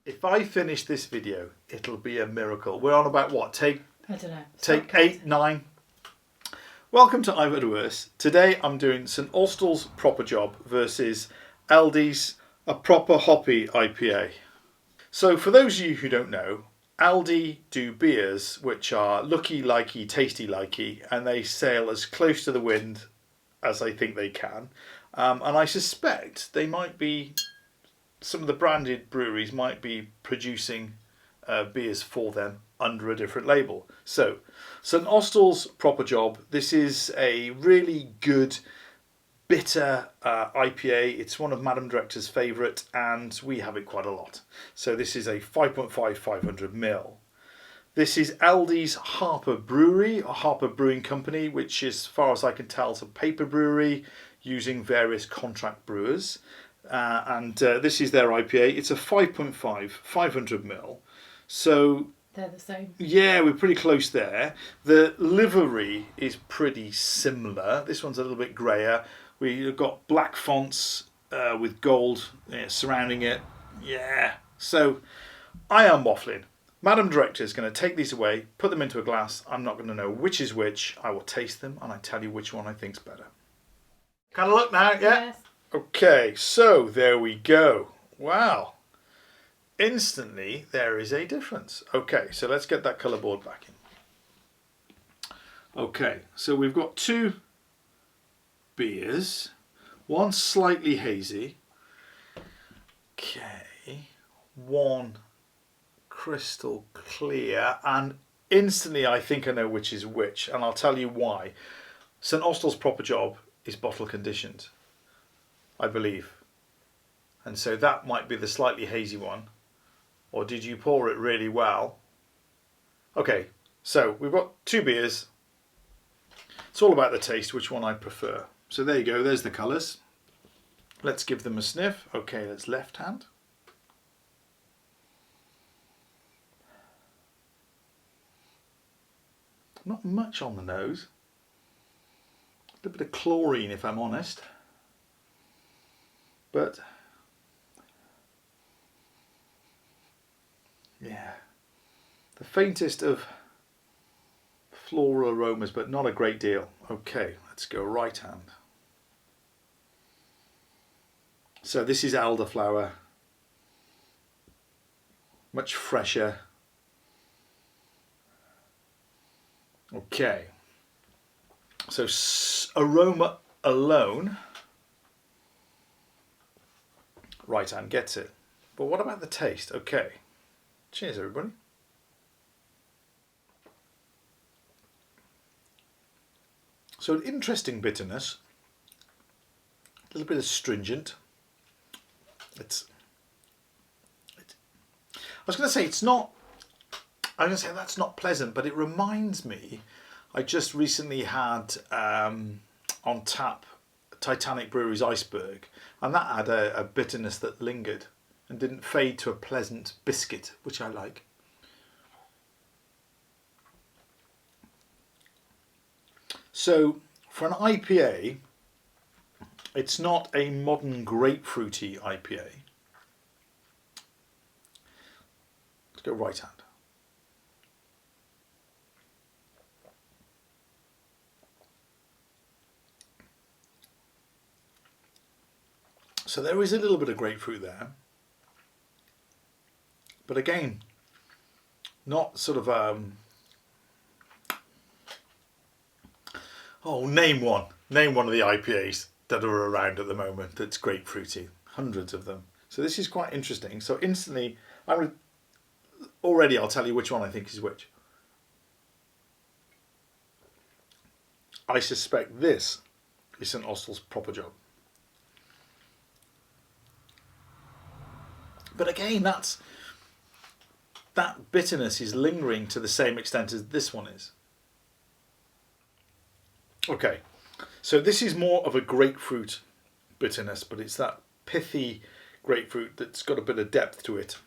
If I finish this video, it'll be a miracle. We're on about what? I don't know. Take 8, 9. Welcome to I've Heard Worse. Today I'm doing St Austell's Proper Job versus Aldi's A Proper Hoppy IPA. So for those of you who don't know, Aldi do beers which are looky likey, tasty likey, and they sail as close to the wind as I think they can. And I suspect they might be, some of the branded breweries might be producing beers for them under a different label. So, St Austell's Proper Job, this is a really good bitter IPA. It's one of Madam Director's favourite, and we have it quite a lot. So this is a 5.5 500ml. This is Aldi's Harper Brewery, or Harper Brewing Company, which, as far as I can tell, is a paper brewery using various contract brewers. This is their IPA. It's a 5.5 500ml. So they're the same. Yeah, we're pretty close there. The livery is pretty similar. This one's a little bit greyer. We've got black fonts with gold surrounding it. Yeah. So I am waffling. Madam Director is going to take these away, put them into a glass. I'm not going to know which is which. I will taste them and I tell you which one I think's better. Can I look now? Yeah? Yes. Okay, so there we go. Wow. Instantly, there is a difference. Okay, so let's get that colour board back in. Okay, so we've got two beers. One slightly hazy. Okay, one crystal clear. And instantly, I think I know which is which. And I'll tell you why. St Austell's Proper Job is bottle conditioned, I believe. And so that might be the slightly hazy one. Or did you pour it really well? Okay, so we've got two beers. It's all about the taste, which one I prefer. So there you go, there's the colours. Let's give them a sniff. Okay, that's left hand. Not much on the nose. A little bit of chlorine, if I'm honest. But yeah, the faintest of floral aromas, but not a great deal. Okay, let's go right hand. So this is elderflower, much fresher. Okay, so aroma alone, right hand gets it. But what about the taste? Okay. Cheers, everybody. So an interesting bitterness, a little bit astringent. I was going to say it's not, I'm going to say that's not pleasant, but it reminds me, I just recently had on tap Titanic Brewery's Iceberg, and that had a bitterness that lingered and didn't fade to a pleasant biscuit, which I like. So for an IPA, it's not a modern grapefruity IPA. Let's go right hand. So there is a little bit of grapefruit there. But again, not sort of name one of the IPAs that are around at the moment that's grapefruity. Hundreds of them. So this is quite interesting. So instantly, I'll tell you which one I think is which. I suspect this is St Austell's Proper Job. But again, that bitterness is lingering to the same extent as this one is. Okay, so this is more of a grapefruit bitterness, but it's that pithy grapefruit that's got a bit of depth to it.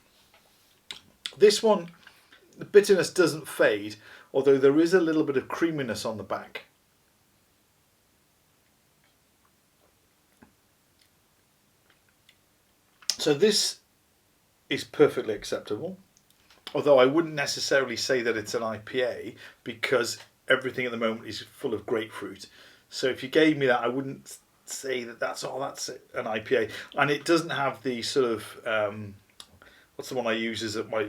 This one, the bitterness doesn't fade, although there is a little bit of creaminess on the back. So this is perfectly acceptable. Although I wouldn't necessarily say that it's an IPA because everything at the moment is full of grapefruit. So if you gave me that, I wouldn't say that that's an IPA. And it doesn't have the sort of what's the one I use as my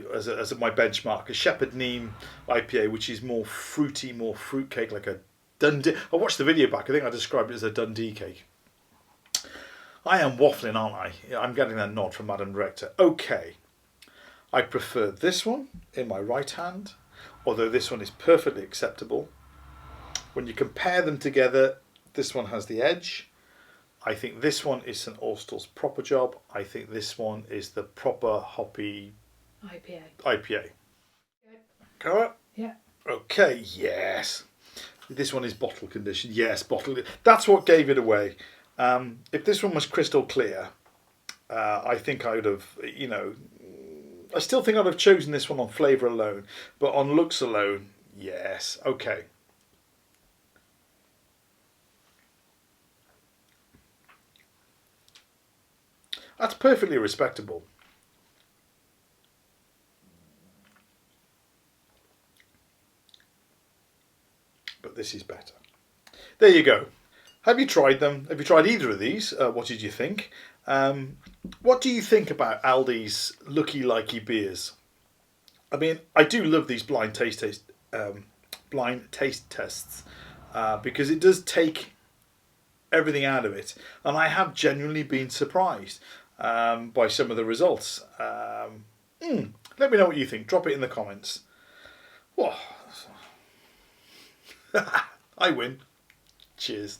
benchmark? A Shepherd Neame IPA, which is more fruity, more fruitcake, like a Dundee. I watched the video back. I think I described it as a Dundee cake. I am waffling, aren't I? I'm getting a nod from Madam Director. Okay. I prefer this one in my right hand, although this one is perfectly acceptable. When you compare them together, this one has the edge. I think this one is St Austell's proper job. I think this one is the proper hoppy IPA. Correct? Yeah. Okay, yes. This one is bottle conditioned. Yes, bottle. That's what gave it away. If this one was crystal clear, I think I would have, I still think I'd have chosen this one on flavour alone, but on looks alone, yes. Okay. That's perfectly respectable. But this is better. There you go. Have you tried them? Have you tried either of these? What did you think? What do you think about Aldi's Looky Likey beers? I mean, I do love these blind taste tests because it does take everything out of it, and I have genuinely been surprised by some of the results. Let me know what you think. Drop it in the comments. Whoa. I win. Cheers.